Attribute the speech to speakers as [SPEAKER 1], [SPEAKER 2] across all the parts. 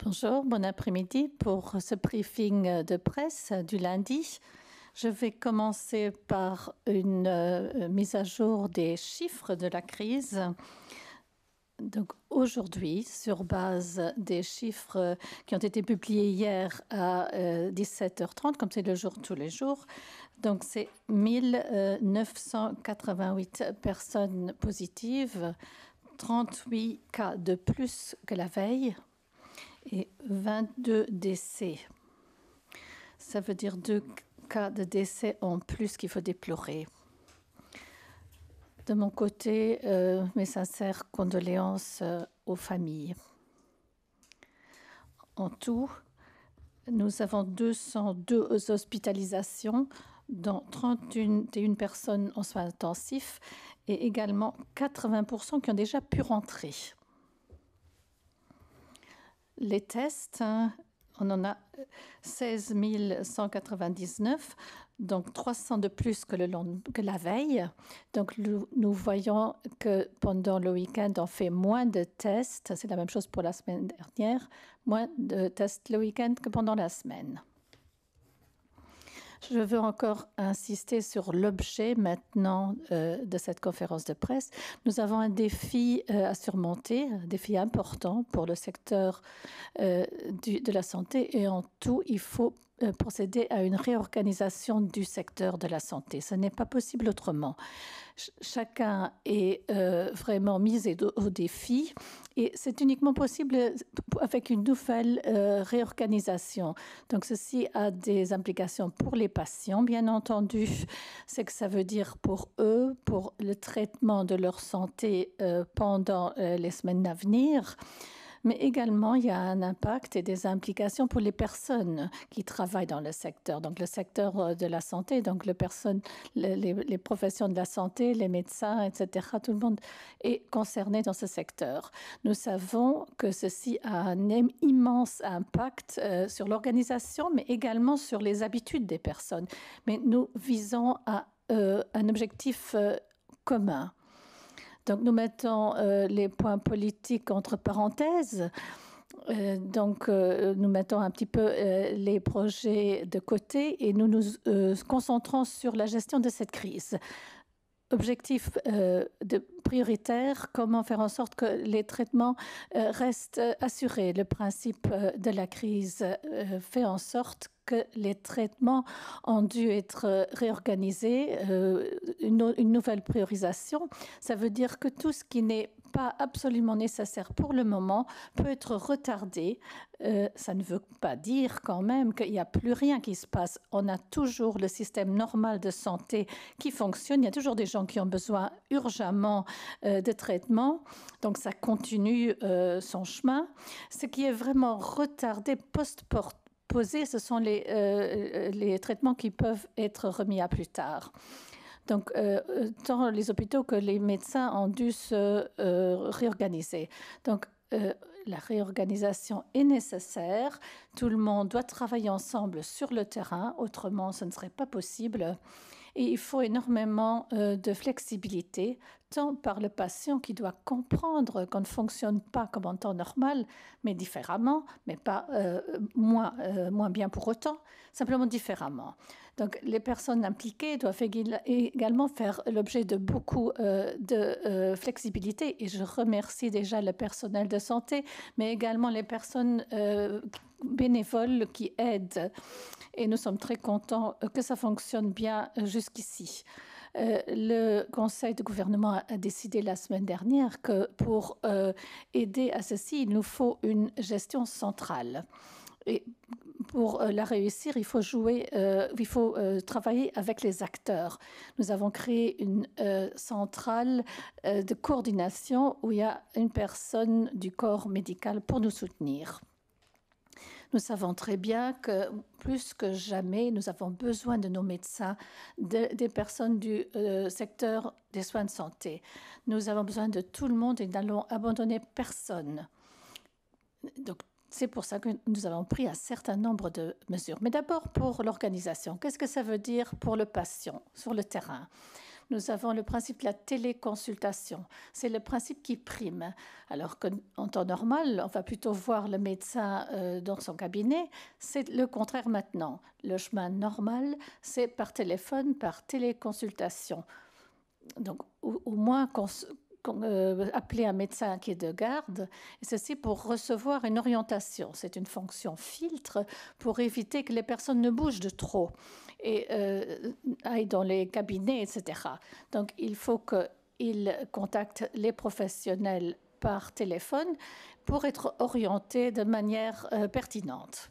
[SPEAKER 1] Bonjour, bon après-midi pour ce briefing de presse du lundi. Je vais commencer par une mise à jour des chiffres de la crise. Donc aujourd'hui, sur base des chiffres qui ont été publiés hier à 17h30, comme c'est le jour tous les jours, donc c'est 1988 personnes positives, 38 cas de plus que la veille et 22 décès. Ça veut dire 2 cas de décès en plus qu'il faut déplorer. De mon côté, mes sincères condoléances aux familles. En tout, nous avons 202 hospitalisations, dont 31 personnes en soins intensifs et également 80% qui ont déjà pu rentrer. Les tests, on en a 16 199, donc 300 de plus que la veille. Donc nous voyons que pendant le week-end, on fait moins de tests. C'est la même chose pour la semaine dernière. Moins de tests le week-end que pendant la semaine. Je veux encore insister sur l'objet maintenant de cette conférence de presse. Nous avons un défi à surmonter, un défi important pour le secteur de la santé et en tout, il faut procéder à une réorganisation du secteur de la santé. Ce n'est pas possible autrement. Chacun est vraiment mis au défi et c'est uniquement possible avec une nouvelle réorganisation. Donc ceci a des implications pour les patients, bien entendu. C'est que ça veut dire pour eux, pour le traitement de leur santé pendant les semaines à venir. Mais également, il y a un impact et des implications pour les personnes qui travaillent dans le secteur. Donc, le secteur de la santé, donc les professions de la santé, les médecins, etc. Tout le monde est concerné dans ce secteur. Nous savons que ceci a un immense impact sur l'organisation, mais également sur les habitudes des personnes. Mais nous visons à un objectif commun. Donc, nous mettons les points politiques entre parenthèses. Nous mettons un petit peu les projets de côté et nous nous concentrons sur la gestion de cette crise. Objectif prioritaire, comment faire en sorte que les traitements restent assurés. Le principe de la crise fait en sorte que les traitements ont dû être réorganisés, une nouvelle priorisation. Ça veut dire que tout ce qui n'est pas absolument nécessaire pour le moment peut être retardé. Ça ne veut pas dire quand même qu'il n'y a plus rien qui se passe. On a toujours le système normal de santé qui fonctionne. Il y a toujours des gens qui ont besoin urgemment de traitement. Donc ça continue son chemin. Ce qui est vraiment retardé post-posé, ce sont les traitements qui peuvent être remis à plus tard. Donc, tant les hôpitaux que les médecins ont dû se réorganiser. Donc, la réorganisation est nécessaire. Tout le monde doit travailler ensemble sur le terrain. Autrement, ce ne serait pas possible. Et il faut énormément de flexibilité, tant par le patient qui doit comprendre qu'on ne fonctionne pas comme en temps normal, mais différemment, mais pas moins bien pour autant, simplement différemment. Donc, les personnes impliquées doivent également faire l'objet de beaucoup de flexibilité. Et je remercie déjà le personnel de santé, mais également les personnes bénévoles qui aident. Et nous sommes très contents que ça fonctionne bien jusqu'ici. Le Conseil de gouvernement a décidé la semaine dernière que pour aider à ceci, il nous faut une gestion centrale. Et pour la réussir, il faut travailler avec les acteurs. Nous avons créé une centrale de coordination où il y a une personne du corps médical pour nous soutenir. Nous savons très bien que plus que jamais, nous avons besoin de nos médecins, des personnes du secteur des soins de santé. Nous avons besoin de tout le monde et nous n'allons abandonner personne. Donc, c'est pour ça que nous avons pris un certain nombre de mesures. Mais d'abord, pour l'organisation, qu'est-ce que ça veut dire pour le patient sur le terrain ? nous avons le principe de la téléconsultation. C'est le principe qui prime. Alors qu'en temps normal, on va plutôt voir le médecin dans son cabinet. C'est le contraire maintenant. Le chemin normal, c'est par téléphone, par téléconsultation. Donc, au moins appeler un médecin qui est de garde, et ceci pour recevoir une orientation. C'est une fonction filtre pour éviter que les personnes ne bougent de trop et aillent dans les cabinets, etc. Donc, il faut qu'ils contactent les professionnels par téléphone pour être orientés de manière pertinente.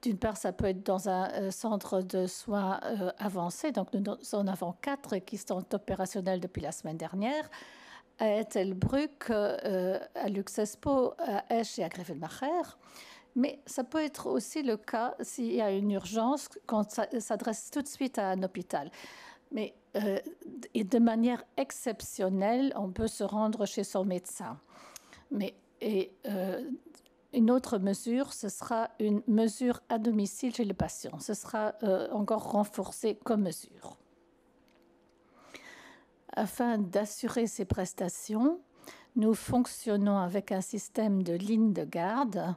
[SPEAKER 1] D'une part, ça peut être dans un centre de soins avancé. Donc, nous en avons 4 qui sont opérationnels depuis la semaine dernière, à Ettelbruck, à Luxespo, à Esch et à Grevenmacher. Mais ça peut être aussi le cas s'il y a une urgence, quand ça s'adresse tout de suite à un hôpital. Mais et de manière exceptionnelle, on peut se rendre chez son médecin. Une autre mesure, ce sera une mesure à domicile chez le patient. Ce sera encore renforcé comme mesure. Afin d'assurer ces prestations, nous fonctionnons avec un système de lignes de garde.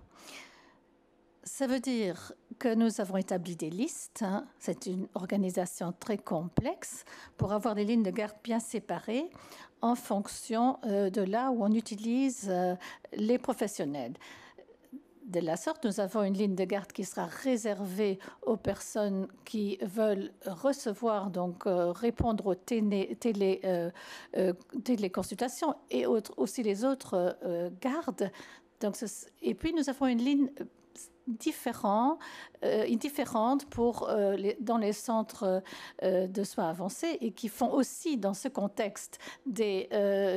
[SPEAKER 1] Ça veut dire que nous avons établi des listes. C'est une organisation très complexe pour avoir des lignes de garde bien séparées en fonction de là où on utilise les professionnels. De la sorte, nous avons une ligne de garde qui sera réservée aux personnes qui veulent recevoir, donc répondre aux téléconsultations et aussi les autres gardes. Donc, et puis, nous avons une ligne différente dans les centres de soins avancés et qui font aussi dans ce contexte des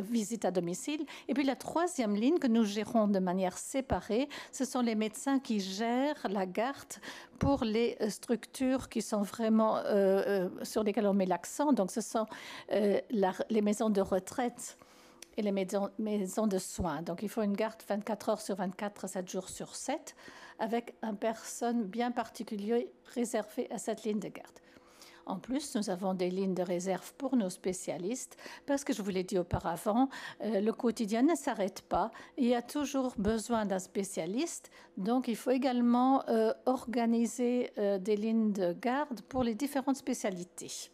[SPEAKER 1] visites à domicile. Et puis la troisième ligne que nous gérons de manière séparée, ce sont les médecins qui gèrent la garde pour les structures qui sont vraiment sur lesquelles on met l'accent. Donc ce sont les maisons de retraite et les maisons de soins. Donc il faut une garde 24 heures sur 24, 7 jours sur 7, avec une personne bien particulière réservée à cette ligne de garde. En plus, nous avons des lignes de réserve pour nos spécialistes, parce que je vous l'ai dit auparavant, le quotidien ne s'arrête pas. Il y a toujours besoin d'un spécialiste, donc il faut également organiser des lignes de garde pour les différentes spécialités.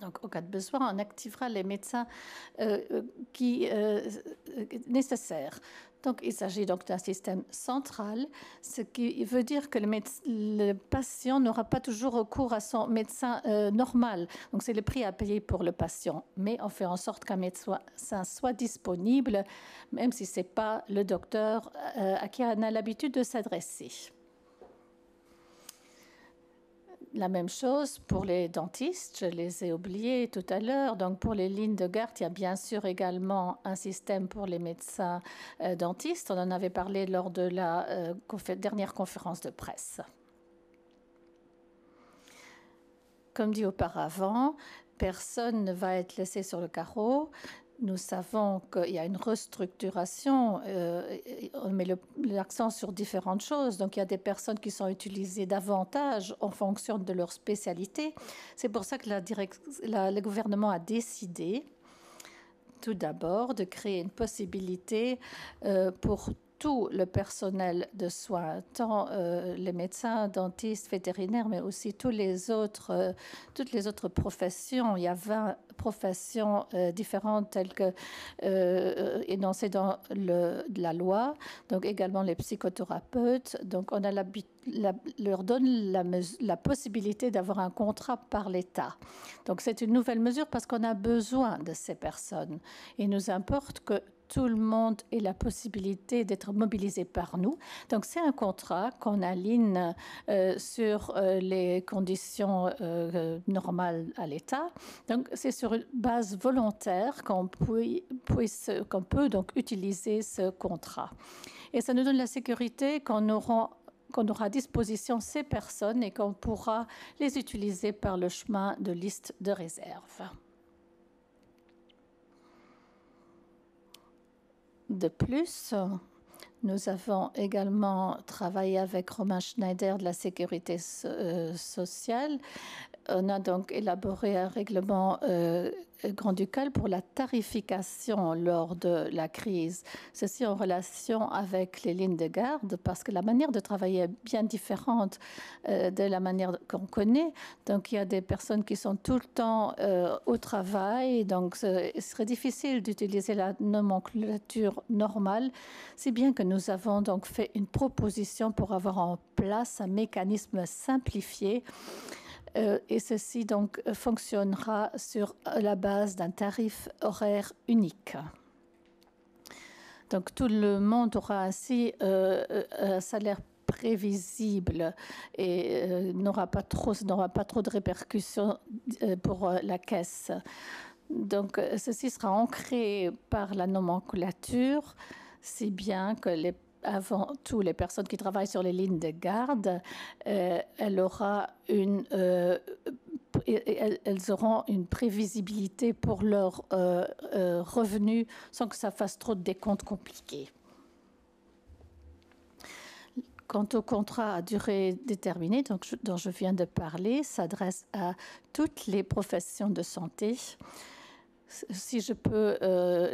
[SPEAKER 1] Donc, au cas de besoin, on activera les médecins nécessaires. Donc, il s'agit donc d'un système central, ce qui veut dire que le patient n'aura pas toujours recours à son médecin normal. Donc, c'est le prix à payer pour le patient. Mais on fait en sorte qu'un médecin soit disponible, même si ce n'est pas le docteur à qui on a l'habitude de s'adresser. La même chose pour les dentistes, je les ai oubliés tout à l'heure. Donc pour les lignes de garde, il y a bien sûr également un système pour les médecins dentistes. On en avait parlé lors de la dernière conférence de presse. Comme dit auparavant, personne ne va être laissé sur le carreau. Nous savons qu'il y a une restructuration, on met l'accent sur différentes choses. Donc, il y a des personnes qui sont utilisées davantage en fonction de leur spécialité. C'est pour ça que le gouvernement a décidé, tout d'abord, de créer une possibilité pour tout le personnel de soins, tant les médecins, dentistes, vétérinaires, mais aussi toutes les autres professions. Il y a 20 professions différentes telles que énoncées dans la loi, donc également les psychothérapeutes. Donc on leur donne la possibilité d'avoir un contrat par l'État. Donc c'est une nouvelle mesure parce qu'on a besoin de ces personnes. Il nous importe que tout le monde ait la possibilité d'être mobilisé par nous. Donc, c'est un contrat qu'on aligne sur les conditions normales à l'État. Donc, c'est sur une base volontaire qu'on peut donc utiliser ce contrat. Et ça nous donne la sécurité qu'on aura à disposition ces personnes et qu'on pourra les utiliser par le chemin de liste de réserve. De plus, nous avons également travaillé avec Romain Schneider de la Sécurité sociale on a donc élaboré un règlement grand-ducal pour la tarification lors de la crise. Ceci en relation avec les lignes de garde, parce que la manière de travailler est bien différente de la manière qu'on connaît. Donc, il y a des personnes qui sont tout le temps au travail, donc ce serait difficile d'utiliser la nomenclature normale, si bien que nous avons donc fait une proposition pour avoir en place un mécanisme simplifié. Et ceci donc fonctionnera sur la base d'un tarif horaire unique. Donc tout le monde aura ainsi un salaire prévisible et n'aura pas trop de répercussions pour la caisse. Donc ceci sera ancré par la nomenclature, si bien que avant tout, les personnes qui travaillent sur les lignes de garde, elles auront une prévisibilité pour leurs revenus sans que ça fasse trop de décomptes compliqués. Quant au contrat à durée déterminée dont je viens de parler, s'adresse à toutes les professions de santé. Si je peux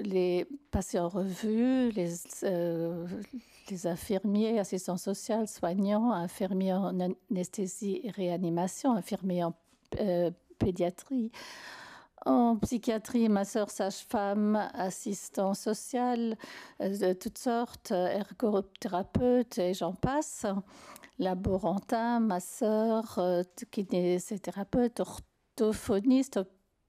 [SPEAKER 1] les passer en revue, les infirmiers, assistants sociaux, soignants, infirmiers en anesthésie et réanimation, infirmiers en pédiatrie, en psychiatrie, masseurs, sages-femmes, assistants sociaux de toutes sortes, ergothérapeutes et j'en passe, laborantins, masseurs, kinésithérapeutes, orthophonistes,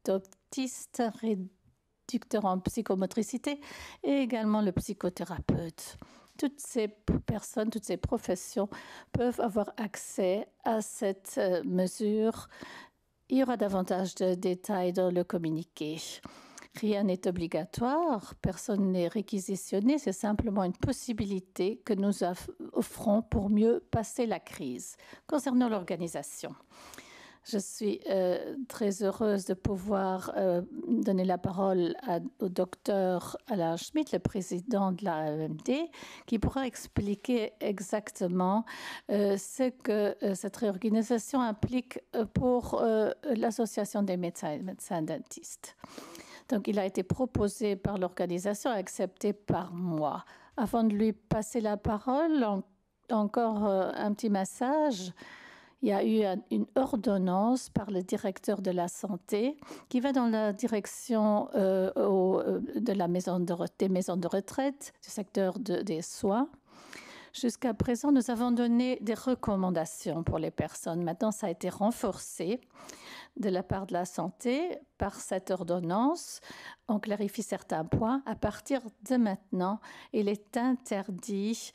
[SPEAKER 1] optistes, réducteurs en psychomotricité et également le psychothérapeute. Toutes ces personnes, toutes ces professions peuvent avoir accès à cette mesure. Il y aura davantage de détails dans le communiqué. Rien n'est obligatoire, personne n'est réquisitionné, c'est simplement une possibilité que nous offrons pour mieux passer la crise. Concernant l'organisation, je suis très heureuse de pouvoir donner la parole au docteur Alain Schmitt, le président de l'AMD, qui pourra expliquer exactement ce que cette réorganisation implique pour l'Association des médecins dentistes. Donc, il a été proposé par l'organisation, accepté par moi. Avant de lui passer la parole, encore un petit message. Il y a eu une ordonnance par le directeur de la santé qui va dans la direction des maisons de retraite, du secteur des soins. Jusqu'à présent, nous avons donné des recommandations pour les personnes. Maintenant, ça a été renforcé de la part de la santé par cette ordonnance. On clarifie certains points. À partir de maintenant, il est interdit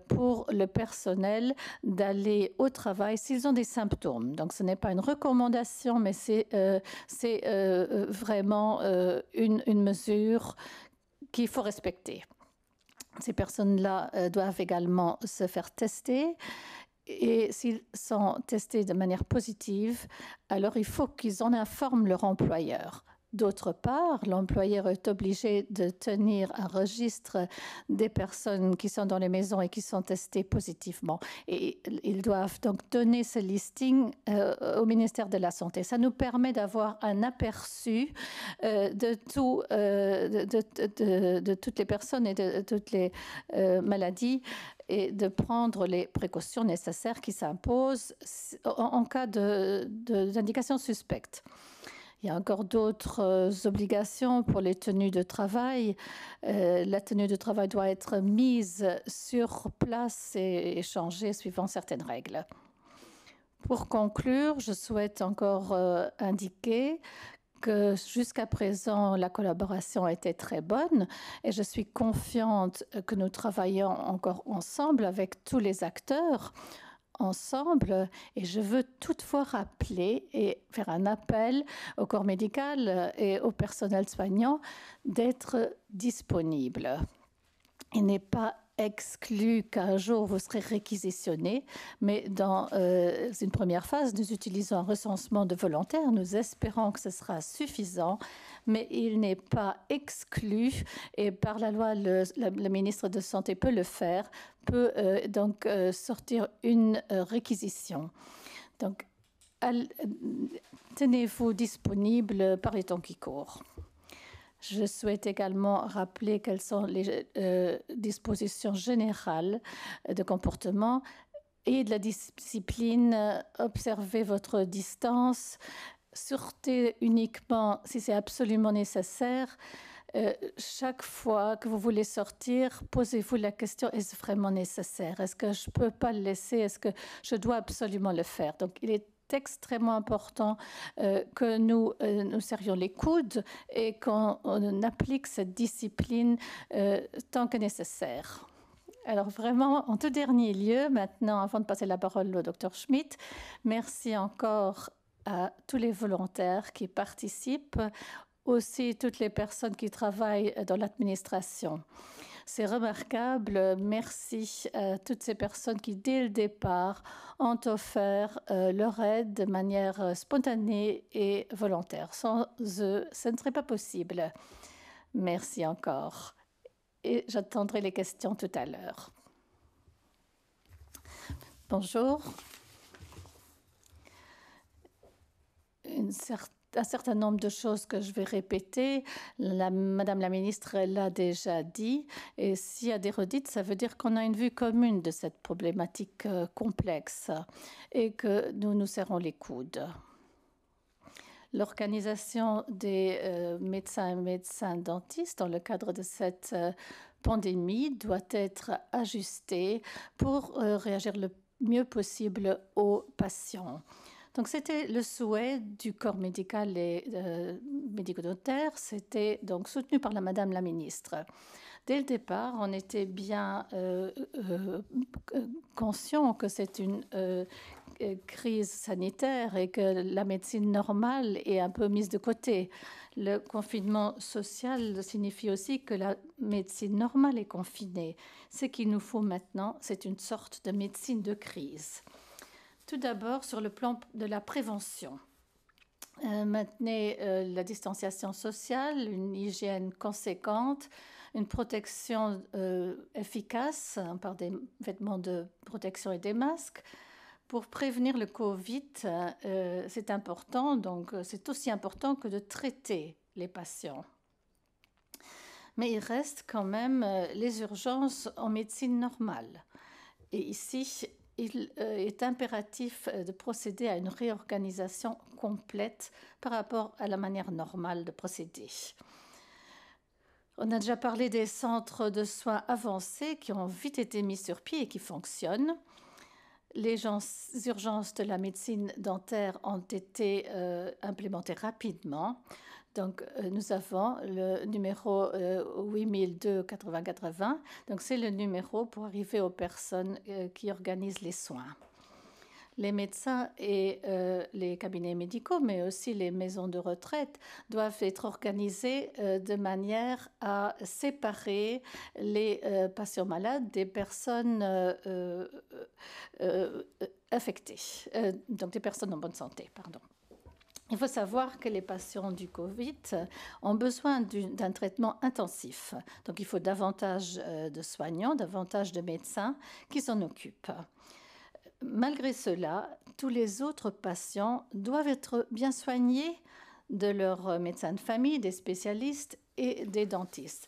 [SPEAKER 1] pour le personnel d'aller au travail s'ils ont des symptômes. Donc, ce n'est pas une recommandation, mais c'est vraiment une mesure qu'il faut respecter. Ces personnes-là doivent également se faire tester. Et s'ils sont testés de manière positive, alors il faut qu'ils en informent leur employeur. D'autre part, l'employeur est obligé de tenir un registre des personnes qui sont dans les maisons et qui sont testées positivement. Et ils doivent donc donner ce listing au ministère de la Santé. Ça nous permet d'avoir un aperçu de toutes les personnes et de toutes les maladies et de prendre les précautions nécessaires qui s'imposent en cas d'indication suspecte. Il y a encore d'autres obligations pour les tenues de travail. La tenue de travail doit être mise sur place et changée suivant certaines règles. Pour conclure, je souhaite encore indiquer que jusqu'à présent, la collaboration était très bonne et je suis confiante que nous travaillons encore ensemble avec tous les acteurs ensemble. Et je veux toutefois rappeler et faire un appel au corps médical et au personnel soignant d'être disponible. Il n'est pas exclu qu'un jour vous serez réquisitionné, mais dans une première phase, nous utilisons un recensement de volontaires. Nous espérons que ce sera suffisant, mais il n'est pas exclu, et par la loi, le ministre de Santé peut le faire, peut donc sortir une réquisition. Donc, tenez-vous disponible par les temps qui courent. Je souhaite également rappeler quelles sont les dispositions générales de comportement et de la discipline. Observez votre distance, sortez uniquement si c'est absolument nécessaire. Chaque fois que vous voulez sortir, posez-vous la question, est-ce vraiment nécessaire? Est-ce que je ne peux pas le laisser? Est-ce que je dois absolument le faire? Donc, il est extrêmement important que nous nous serrions les coudes et qu'on applique cette discipline tant que nécessaire. Alors vraiment, en tout dernier lieu, maintenant, avant de passer la parole au Dr Schmidt, merci encore à tous les volontaires qui participent, aussi toutes les personnes qui travaillent dans l'administration. C'est remarquable. Merci à toutes ces personnes qui, dès le départ, ont offert leur aide de manière spontanée et volontaire. Sans eux, ce ne serait pas possible. Merci encore. Et j'attendrai les questions tout à l'heure. Bonjour. Un certain nombre de choses que je vais répéter. Madame la ministre l'a déjà dit. Et s'il y a des redites, ça veut dire qu'on a une vue commune de cette problématique complexe et que nous nous serrons les coudes. L'organisation des médecins et médecins dentistes dans le cadre de cette pandémie doit être ajustée pour réagir le mieux possible aux patients. Donc, c'était le souhait du corps médical et médico-dentaire. C'était donc soutenu par la Madame la ministre. Dès le départ, on était bien conscient que c'est une crise sanitaire et que la médecine normale est un peu mise de côté. Le confinement social signifie aussi que la médecine normale est confinée. Ce qu'il nous faut maintenant, c'est une sorte de médecine de crise. Tout d'abord, sur le plan de la prévention. Maintenez la distanciation sociale, une hygiène conséquente, une protection efficace par des vêtements de protection et des masques. Pour prévenir le Covid, c'est important, donc c'est aussi important que de traiter les patients. Mais il reste quand même les urgences en médecine normale. Et ici, il est impératif de procéder à une réorganisation complète par rapport à la manière normale de procéder. On a déjà parlé des centres de soins avancés qui ont vite été mis sur pied et qui fonctionnent. Les urgences de la médecine dentaire ont été implémentées rapidement. Donc, nous avons le numéro 8002 80 80. Donc, c'est le numéro pour arriver aux personnes qui organisent les soins. Les médecins et les cabinets médicaux, mais aussi les maisons de retraite, doivent être organisés de manière à séparer les patients malades des personnes affectées, donc des personnes en bonne santé, pardon. Il faut savoir que les patients du Covid ont besoin d'un traitement intensif. Donc, il faut davantage de soignants, davantage de médecins qui s'en occupent. Malgré cela, tous les autres patients doivent être bien soignés de leurs médecins de famille, des spécialistes et des dentistes.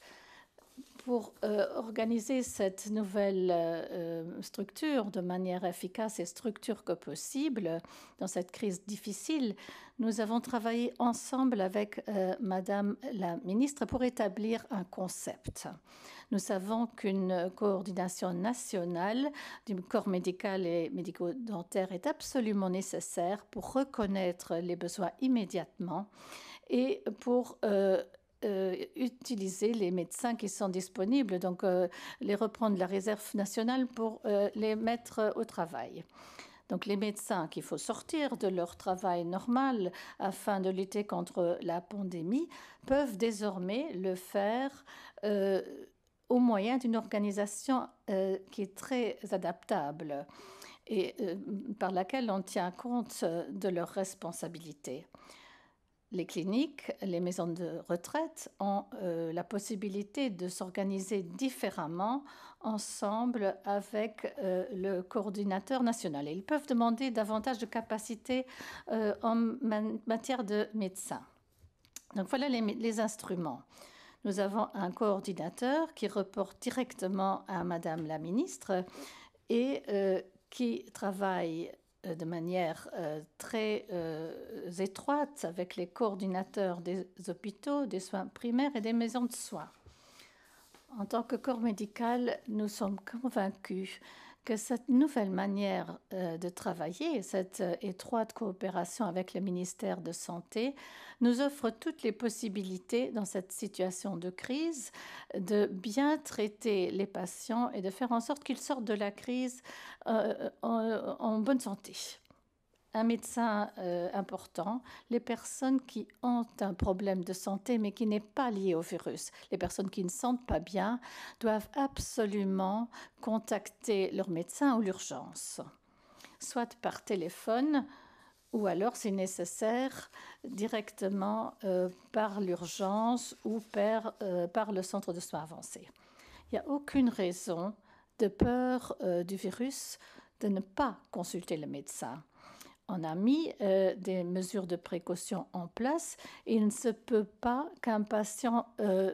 [SPEAKER 1] Pour organiser cette nouvelle structure de manière efficace et structure que possible dans cette crise difficile, nous avons travaillé ensemble avec Madame la ministre pour établir un concept. Nous savons qu'une coordination nationale du corps médical et médico-dentaire est absolument nécessaire pour reconnaître les besoins immédiatement et pour utiliser les médecins qui sont disponibles, donc les reprendre de la réserve nationale pour les mettre au travail. Donc les médecins qu'il faut sortir de leur travail normal afin de lutter contre la pandémie peuvent désormais le faire au moyen d'une organisation qui est très adaptable et par laquelle on tient compte de leurs responsabilités. les cliniques, les maisons de retraite ont la possibilité de s'organiser différemment ensemble avec le coordinateur national. Et ils peuvent demander davantage de capacité en matière de médecins. Donc voilà les instruments. Nous avons un coordinateur qui reporte directement à Madame la ministre et qui travaille de manière très étroite avec les coordinateurs des hôpitaux, des soins primaires et des maisons de soins. En tant que corps médical, nous sommes convaincus que cette nouvelle manière de travailler, cette étroite coopération avec le ministère de Santé, nous offre toutes les possibilités dans cette situation de crise de bien traiter les patients et de faire en sorte qu'ils sortent de la crise en bonne santé. Un médecin important, les personnes qui ont un problème de santé mais qui n'est pas lié au virus, les personnes qui ne sentent pas bien, doivent absolument contacter leur médecin ou l'urgence, soit par téléphone ou alors, si nécessaire, directement par l'urgence ou par le centre de soins avancés. Il n'y a aucune raison de peur du virus de ne pas consulter le médecin. On a mis des mesures de précaution en place et il ne se peut pas qu'un patient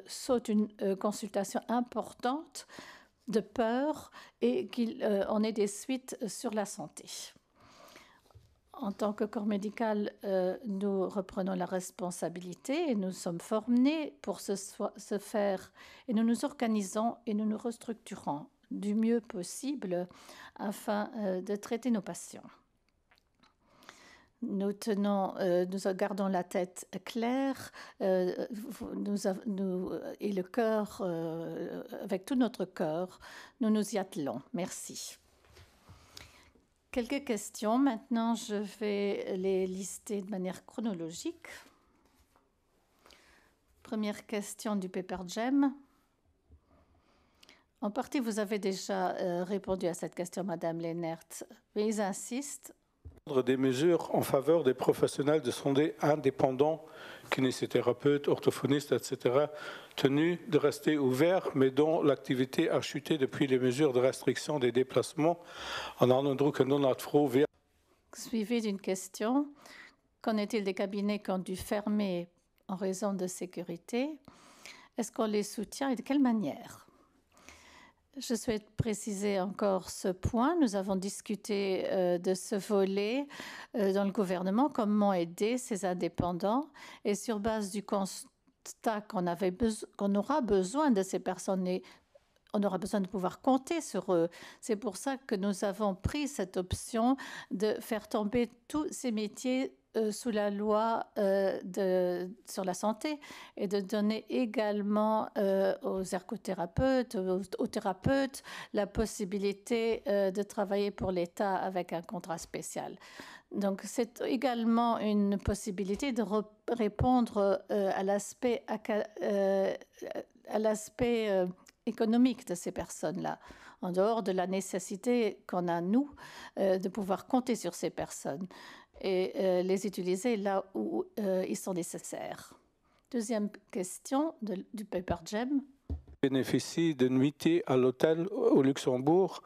[SPEAKER 1] saute une consultation importante de peur et qu'il en ait des suites sur la santé. En tant que corps médical, nous reprenons la responsabilité et nous sommes formés pour ce faire et nous nous organisons et nous nous restructurons du mieux possible afin de traiter nos patients. Nous gardons la tête claire et le cœur, avec tout notre cœur, nous nous y attelons. Merci. Quelques questions. Maintenant, je vais les lister de manière chronologique. Première question du Paper Jam. En partie, vous avez déjà répondu à cette question, Madame Leenert, mais ils insistent.
[SPEAKER 2] Des mesures en faveur des professionnels de santé indépendants, kinésithérapeutes, orthophonistes, etc., tenus de rester ouverts, mais dont l'activité a chuté depuis les mesures de restriction des déplacements.
[SPEAKER 1] Suivi d'une question. Qu'en est-il des cabinets qui ont dû fermer en raison de sécurité? Est-ce qu'on les soutient et de quelle manière? Je souhaite préciser encore ce point. Nous avons discuté de ce volet dans le gouvernement, comment aider ces indépendants. Et sur base du constat qu'on aura besoin de ces personnes et on aura besoin de pouvoir compter sur eux. C'est pour ça que nous avons pris cette option de faire tomber tous ces métiers sous la loi sur la santé et de donner également aux ergothérapeutes, aux thérapeutes, la possibilité de travailler pour l'État avec un contrat spécial. Donc, c'est également une possibilité de répondre à l'aspect économique de ces personnes-là, en dehors de la nécessité qu'on a, nous, de pouvoir compter sur ces personnes et les utiliser là où ils sont nécessaires. Deuxième question du Paper Jam.
[SPEAKER 2] Bénéficie de nuitées à l'hôtel au Luxembourg.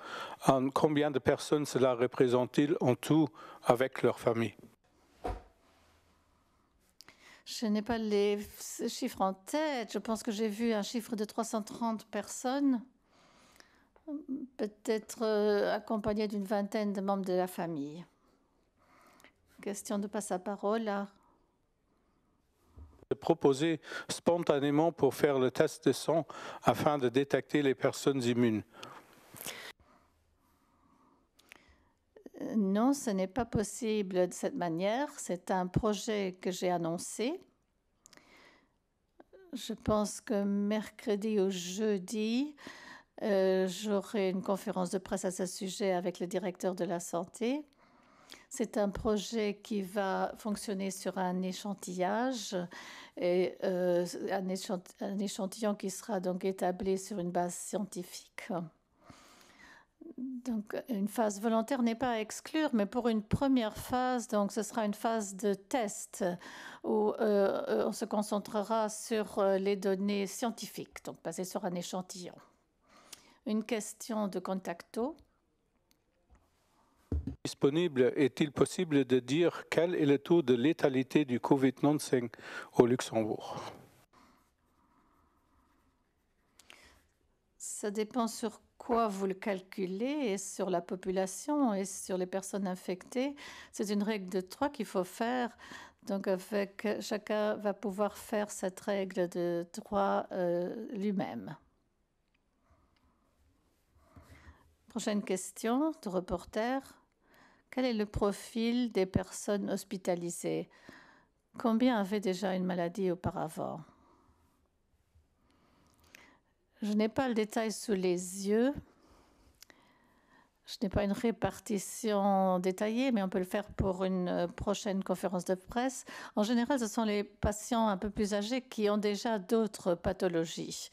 [SPEAKER 2] Combien de personnes cela représente-t-il en tout avec leur famille?
[SPEAKER 1] Je n'ai pas les chiffres en tête. Je pense que j'ai vu un chiffre de 330 personnes, peut-être accompagné d'une vingtaine de membres de la famille. Question de passe-parole à...
[SPEAKER 2] Proposer spontanément pour faire le test de sang afin de détecter les personnes immunes.
[SPEAKER 1] Non, ce n'est pas possible de cette manière. C'est un projet que j'ai annoncé. Je pense que mercredi ou jeudi, j'aurai une conférence de presse à ce sujet avec le directeur de la santé. C'est un projet qui va fonctionner sur un échantillage, et un échantillon qui sera donc établi sur une base scientifique. Donc, une phase volontaire n'est pas à exclure, mais pour une première phase, donc ce sera une phase de test où on se concentrera sur les données scientifiques, donc basées sur un échantillon. Une question de Contacto.
[SPEAKER 2] Disponible, est-il possible de dire quel est le taux de létalité du COVID-19 au Luxembourg?
[SPEAKER 1] Ça dépend sur quoi vous le calculez, et sur la population et sur les personnes infectées. C'est une règle de 3 qu'il faut faire. Donc, chacun va pouvoir faire cette règle de 3 lui-même. Prochaine question de reporter. Quel est le profil des personnes hospitalisées? Combien avaient déjà une maladie auparavant? Je n'ai pas le détail sous les yeux. Je n'ai pas une répartition détaillée, mais on peut le faire pour une prochaine conférence de presse. En général, ce sont les patients un peu plus âgés qui ont déjà d'autres pathologies.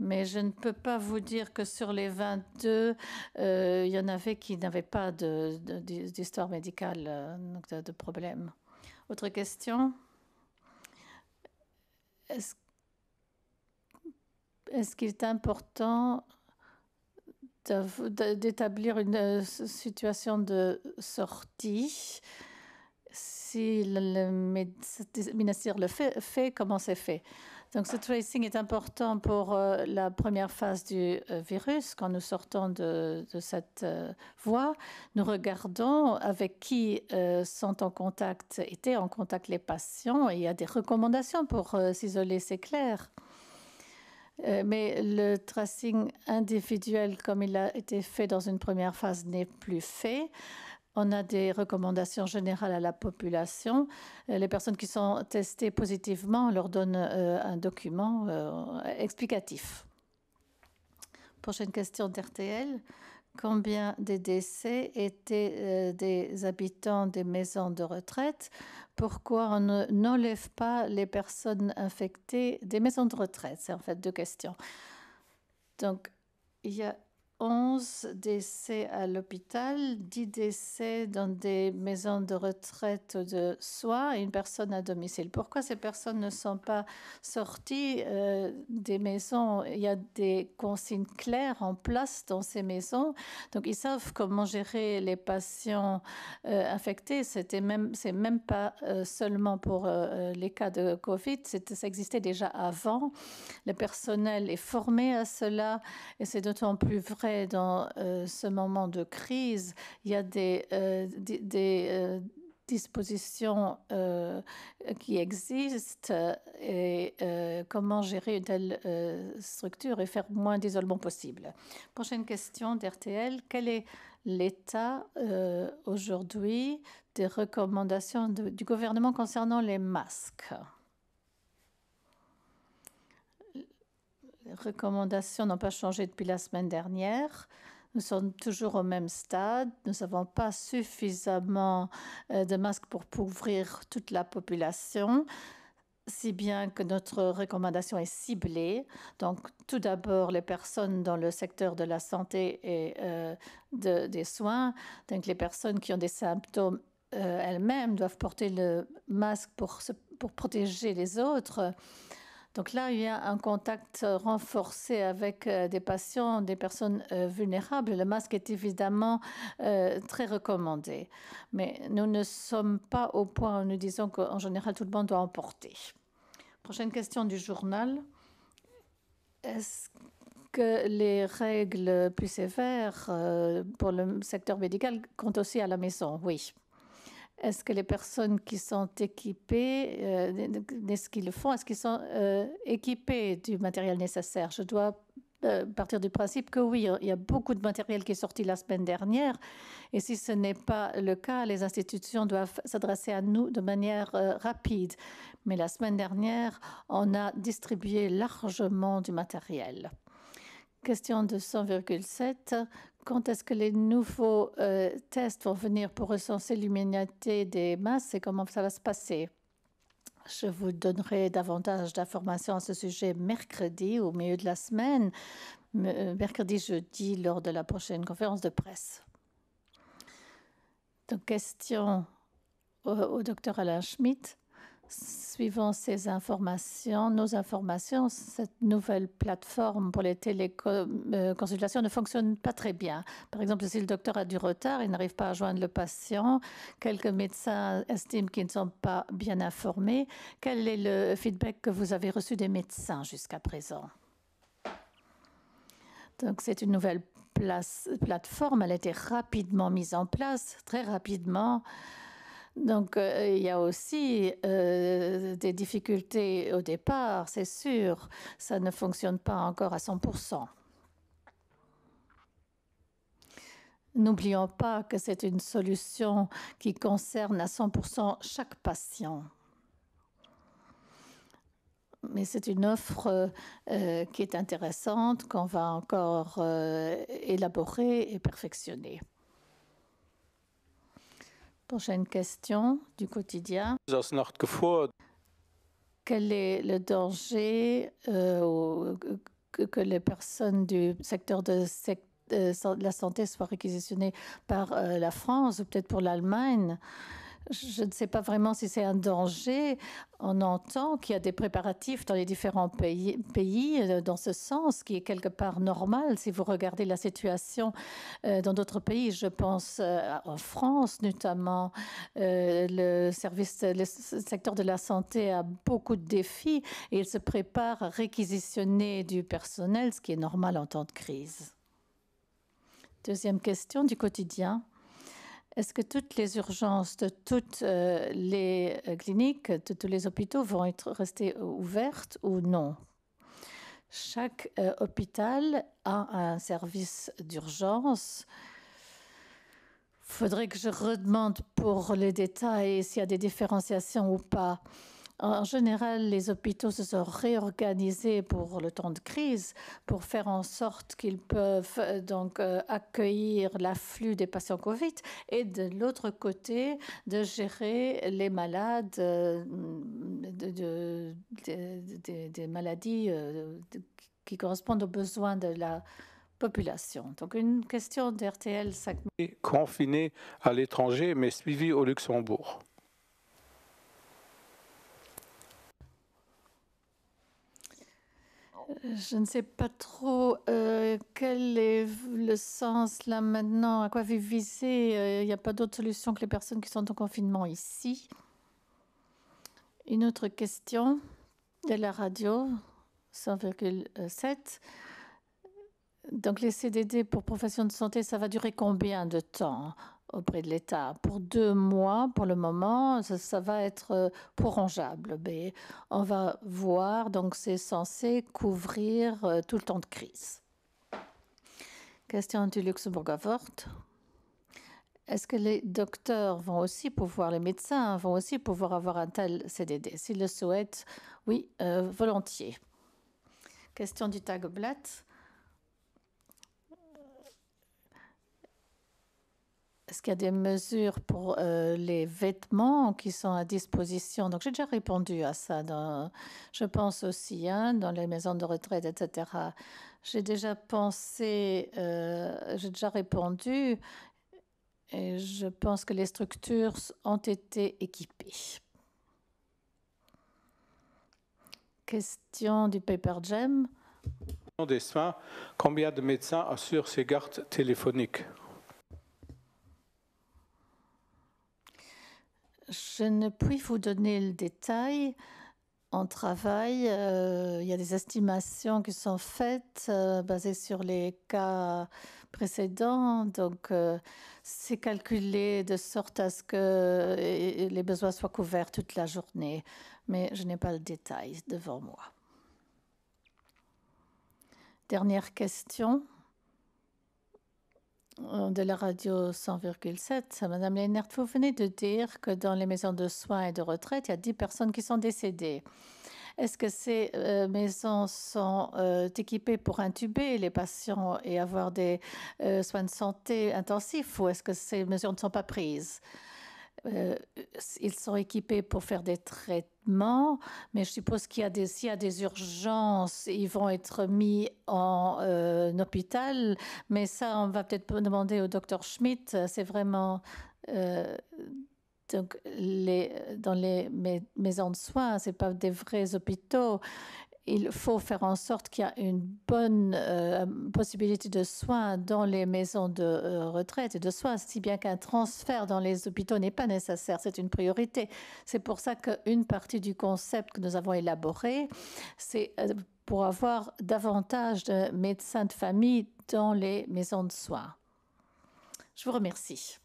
[SPEAKER 1] Mais je ne peux pas vous dire que sur les 22, il y en avait qui n'avaient pas d'histoire médicale, donc de problème. Autre question? Est-ce qu'il est important d'établir une situation de sortie? Si le ministère le fait, comment c'est fait? Donc, ce tracing est important pour la première phase du virus. Quand nous sortons de cette voie, nous regardons avec qui étaient en contact les patients. Et il y a des recommandations pour s'isoler, c'est clair. Mais le tracing individuel, comme il a été fait dans une première phase, n'est plus fait. On a des recommandations générales à la population. Les personnes qui sont testées positivement, on leur donne un document explicatif. Prochaine question d'RTL. Combien des décès étaient des habitants des maisons de retraite? Pourquoi on n'enlève pas les personnes infectées des maisons de retraite? C'est en fait 2 questions. Donc, il y a 11 décès à l'hôpital, 10 décès dans des maisons de retraite de soins et une personne à domicile. Pourquoi ces personnes ne sont pas sorties des maisons? Il y a des consignes claires en place dans ces maisons. Donc, ils savent comment gérer les patients infectés. C'est même pas seulement pour les cas de Covid. Ça existait déjà avant. Le personnel est formé à cela et c'est d'autant plus vrai dans ce moment de crise. Il y a des dispositions qui existent et comment gérer une telle structure et faire moins d'isolement possible. Prochaine question d'RTL. Quel est l'état aujourd'hui des recommandations du gouvernement concernant les masques? Les recommandations n'ont pas changé depuis la semaine dernière. Nous sommes toujours au même stade. Nous n'avons pas suffisamment de masques pour couvrir toute la population, si bien que notre recommandation est ciblée. Donc, tout d'abord, les personnes dans le secteur de la santé et des soins. Donc, les personnes qui ont des symptômes elles-mêmes doivent porter le masque pour protéger les autres. Donc là, il y a un contact renforcé avec des patients, des personnes vulnérables. Le masque est évidemment très recommandé. Mais nous ne sommes pas au point où nous disons qu'en général, tout le monde doit en porter. Prochaine question du journal. Est-ce que les règles plus sévères pour le secteur médical comptent aussi à la maison? Oui. Est-ce que les personnes qui sont équipées, est-ce qu'ils le font? Est-ce qu'ils sont équipés du matériel nécessaire? Je dois partir du principe que oui, il y a beaucoup de matériel qui est sorti la semaine dernière. Et si ce n'est pas le cas, les institutions doivent s'adresser à nous de manière rapide. Mais la semaine dernière, on a distribué largement du matériel. Question de 100,7. Quand est-ce que les nouveaux tests vont venir pour recenser l'immunité des masses et comment ça va se passer? Je vous donnerai davantage d'informations à ce sujet mercredi, au milieu de la semaine. mercredi, jeudi, lors de la prochaine conférence de presse. Donc, question au docteur Alain Schmitt. Suivant ces informations, nos informations, cette nouvelle plateforme pour les téléconsultations ne fonctionne pas très bien. Par exemple, si le docteur a du retard, il n'arrive pas à joindre le patient, quelques médecins estiment qu'ils ne sont pas bien informés. Quel est le feedback que vous avez reçu des médecins jusqu'à présent? Donc, c'est une nouvelle plateforme. Elle a été rapidement mise en place, très rapidement. Donc, il y a aussi des difficultés au départ, c'est sûr. Ça ne fonctionne pas encore à 100%. N'oublions pas que c'est une solution qui concerne à 100% chaque patient. Mais c'est une offre qui est intéressante, qu'on va encore élaborer et perfectionner. Prochaine question du quotidien. Quel est le danger que les personnes du secteur de la santé soient réquisitionnées par la France ou peut-être pour l'Allemagne? Je ne sais pas vraiment si c'est un danger. On entend qu'il y a des préparatifs dans les différents pays dans ce sens, qui est quelque part normal. Si vous regardez la situation dans d'autres pays, je pense en France notamment, le secteur de la santé a beaucoup de défis et il se prépare à réquisitionner du personnel, ce qui est normal en temps de crise. Deuxième question du quotidien. Est-ce que toutes les urgences de toutes les cliniques, de tous les hôpitaux vont rester ouvertes ou non? Chaque hôpital a un service d'urgence. Il faudrait que je redemande pour les détails s'il y a des différenciations ou pas. En général, les hôpitaux se sont réorganisés pour le temps de crise pour faire en sorte qu'ils peuvent donc accueillir l'afflux des patients Covid et de l'autre côté de gérer les malades des maladies qui correspondent aux besoins de la population. Donc une question d'RTL 5.
[SPEAKER 2] Confiné à l'étranger mais suivi au Luxembourg.
[SPEAKER 1] Je ne sais pas trop quel est le sens là maintenant, à quoi vous visez. Il n'y a pas d'autre solution que les personnes qui sont en confinement ici. Une autre question de la radio, 100,7. Donc les CDD pour profession de santé, ça va durer combien de temps auprès de l'État? Pour 2 mois, pour le moment, ça va être prolongeable. Mais on va voir, donc c'est censé couvrir tout le temps de crise. Question du Luxembourg-Avort. Est-ce que les docteurs vont aussi pouvoir, les médecins vont aussi pouvoir avoir un tel CDD? S'ils le souhaitent, oui, volontiers. Question du Tagblatt. Est-ce qu'il y a des mesures pour les vêtements qui sont à disposition? Donc, j'ai déjà répondu à ça. Je pense aussi, dans les maisons de retraite, etc. J'ai déjà pensé, j'ai déjà répondu et je pense que les structures ont été équipées. Question du Paper Jam.
[SPEAKER 2] Des soins, combien de médecins assurent ces gardes téléphoniques?
[SPEAKER 1] Je ne puis vous donner le détail. On travaille, il y a des estimations qui sont faites basées sur les cas précédents. Donc, c'est calculé de sorte à ce que les besoins soient couverts toute la journée. Mais je n'ai pas le détail devant moi. Dernière question de la radio 100,7. Madame Leinert, vous venez de dire que dans les maisons de soins et de retraite, il y a 10 personnes qui sont décédées. Est-ce que ces maisons sont équipées pour intuber les patients et avoir des soins de santé intensifs ou est-ce que ces mesures ne sont pas prises? ils sont équipés pour faire des traitements, mais je suppose qu'il y a s'il y a des urgences, ils vont être mis en hôpital. Mais ça, on va peut-être demander au docteur Schmidt. C'est vraiment donc dans les maisons de soins, c'est pas des vrais hôpitaux. Il faut faire en sorte qu'il y a une bonne possibilité de soins dans les maisons de retraite et de soins, si bien qu'un transfert dans les hôpitaux n'est pas nécessaire. C'est une priorité. C'est pour ça qu'une partie du concept que nous avons élaboré, c'est pour avoir davantage de médecins de famille dans les maisons de soins. Je vous remercie.